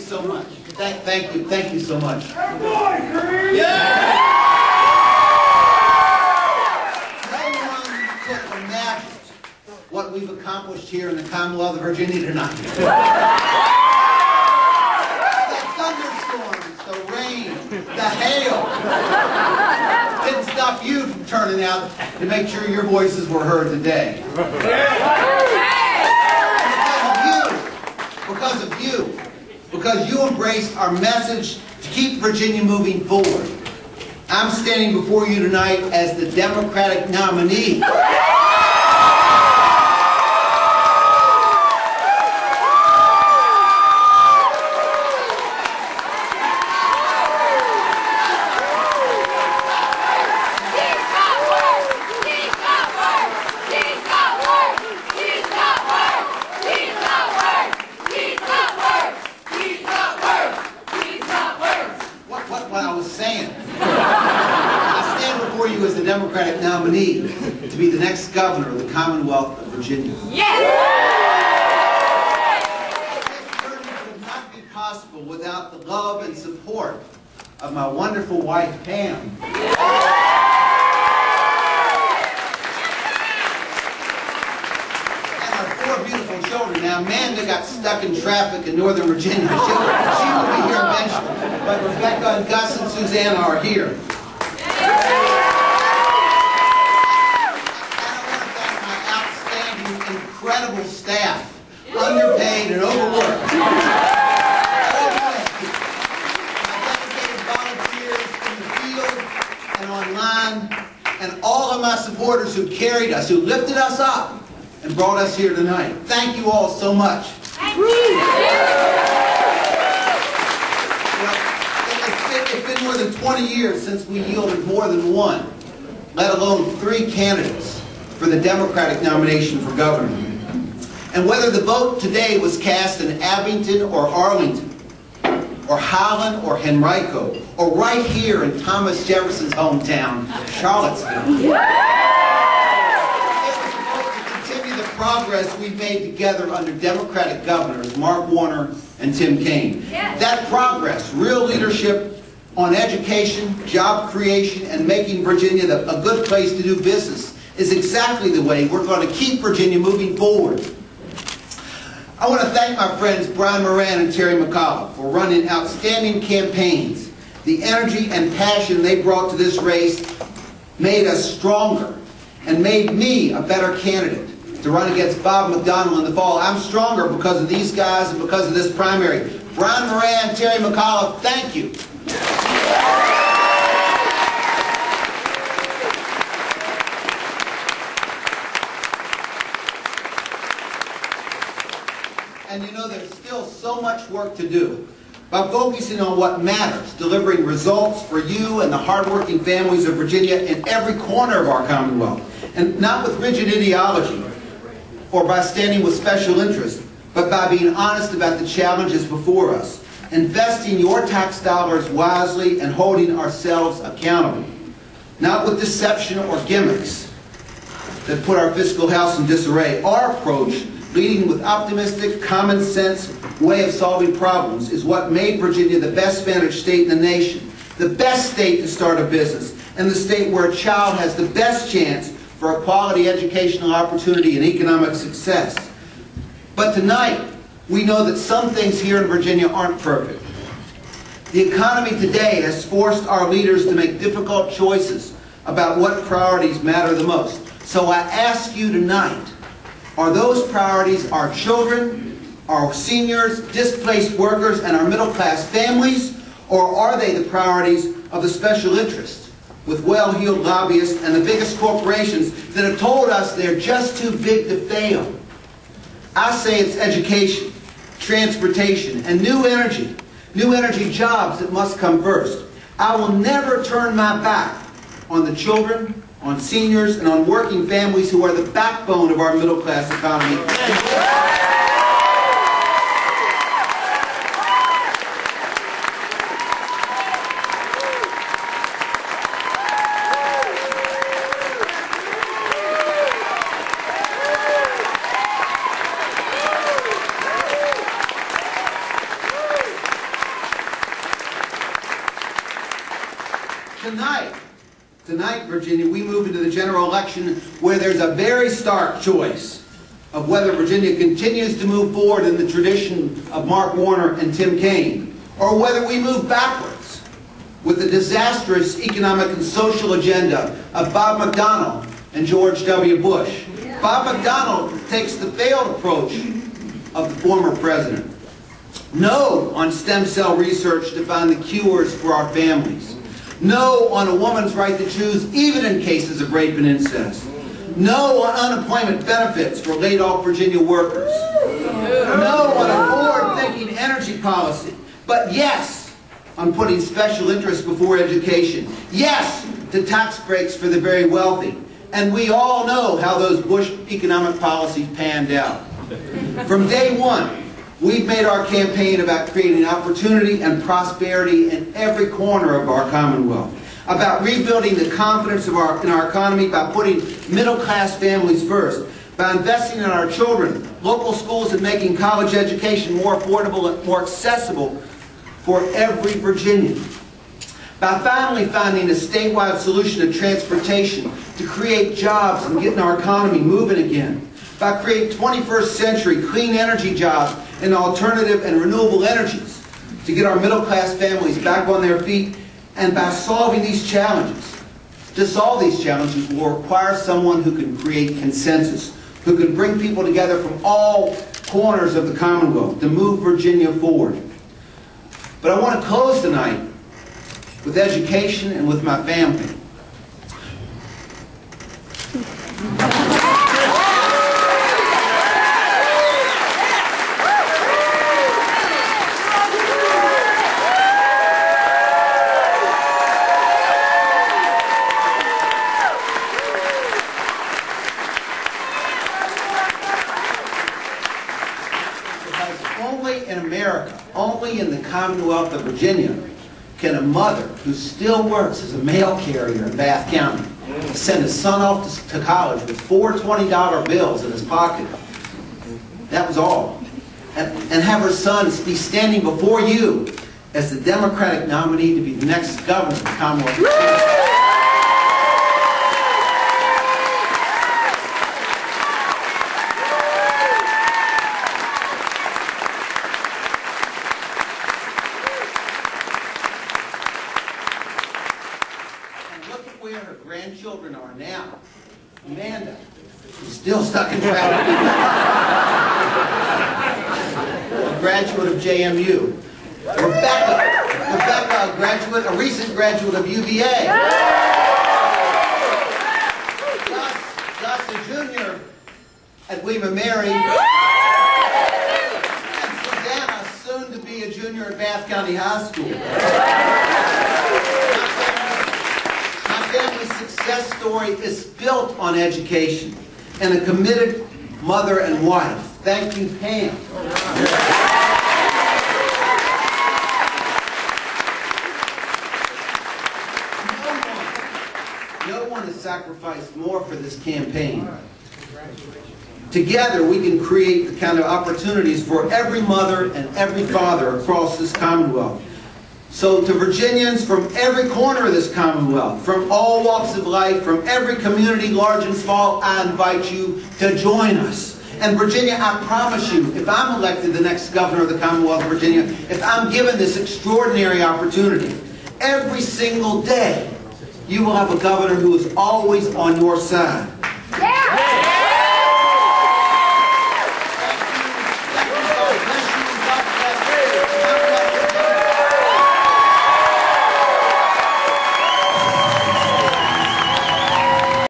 so much. Thank you so much. Good boy, Creigh! Yeah! No one could imagine what we've accomplished here in the Commonwealth of Virginia tonight. The thunderstorms, the rain, the hail didn't stop you from turning out to make sure your voices were heard today. Because you embraced our message to keep Virginia moving forward. I'm standing before you tonight as the Democratic nominee. As the Democratic nominee to be the next governor of the Commonwealth of Virginia. Yes! This journey would not be possible without the love and support of my wonderful wife, Pam. And our 4 beautiful children. Now, Amanda got stuck in traffic in Northern Virginia. She will be here eventually. But Rebecca and Gus and Susanna are here. Incredible staff, underpaid and overworked. My dedicated volunteers in the field and online, and all of my supporters who carried us, who lifted us up and brought us here tonight. Thank you all so much. Thank you. It's been more than 20 years since we yielded more than one, let alone 3 candidates for the Democratic nomination for governor. And whether the vote today was cast in Abington or Arlington, or Howland or Henrico, or right here in Thomas Jefferson's hometown, Charlottesville, it was a vote to continue the progress we've made together under Democratic governors Mark Warner and Tim Kaine. Yes. That progress, real leadership on education, job creation, and making Virginia a good place to do business, is exactly the way we're going to keep Virginia moving forward. I want to thank my friends Brian Moran and Terry McAuliffe for running outstanding campaigns. The energy and passion they brought to this race made us stronger and made me a better candidate to run against Bob McDonnell in the fall. I'm stronger because of these guys and because of this primary. Brian Moran, Terry McAuliffe, thank you. And you know, there's still so much work to do. By focusing on what matters, delivering results for you and the hardworking families of Virginia in every corner of our Commonwealth, and not with rigid ideology or by standing with special interests, but by being honest about the challenges before us, investing your tax dollars wisely and holding ourselves accountable, not with deception or gimmicks that put our fiscal house in disarray. Our approach, leading with optimistic, common sense way of solving problems, is what made Virginia the best managed state in the nation, the best state to start a business, and the state where a child has the best chance for a quality educational opportunity and economic success. But tonight, we know that some things here in Virginia aren't perfect. The economy today has forced our leaders to make difficult choices about what priorities matter the most. So I ask you tonight, are those priorities our children, our seniors, displaced workers, and our middle-class families, or are they the priorities of the special interests with well-heeled lobbyists and the biggest corporations that have told us they're just too big to fail? I say it's education, transportation, and new energy jobs that must come first. I will never turn my back on the children, on seniors, and on working families who are the backbone of our middle-class economy. Tonight, Virginia, we move into the general election where there's a very stark choice of whether Virginia continues to move forward in the tradition of Mark Warner and Tim Kaine, or whether we move backwards with the disastrous economic and social agenda of Bob McDonnell and George W. Bush. Bob McDonnell takes the failed approach of the former president. No on stem cell research to find the cures for our families. No on a woman's right to choose, even in cases of rape and incest. No on unemployment benefits for laid-off Virginia workers. No on a forward-thinking energy policy. But yes on putting special interests before education. Yes to tax breaks for the very wealthy. And we all know how those Bush economic policies panned out. From day one, we've made our campaign about creating opportunity and prosperity in every corner of our Commonwealth, about rebuilding the confidence in our economy by putting middle-class families first, by investing in our children, local schools, and making college education more affordable and more accessible for every Virginian, by finally finding a statewide solution to transportation to create jobs and getting our economy moving again, by creating 21st century clean energy jobs in alternative and renewable energies to get our middle-class families back on their feet, and by solving these challenges. To solve these challenges will require someone who can create consensus, who can bring people together from all corners of the Commonwealth to move Virginia forward. But I want to close tonight with education and with my family. Only in the Commonwealth of Virginia can a mother who still works as a mail carrier in Bath County send his son off to college with four $20 bills in his pocket. That was all. And have her son be standing before you as the Democratic nominee to be the next governor of the Commonwealth of Virginia. Grandchildren are now. Amanda, who's still stuck in traffic, a graduate of JMU. Rebecca, a recent graduate of UVA. Gus, a junior at William & Mary. And Susanna, soon to be a junior at Bath County High School. Family's success story is built on education and a committed mother and wife. Thank you, Pam. No one has sacrificed more for this campaign. Together, we can create the kind of opportunities for every mother and every father across this Commonwealth. So to Virginians from every corner of this Commonwealth, from all walks of life, from every community, large and small, I invite you to join us. And Virginia, I promise you, if I'm elected the next governor of the Commonwealth of Virginia, if I'm given this extraordinary opportunity, every single day, you will have a governor who is always on your side.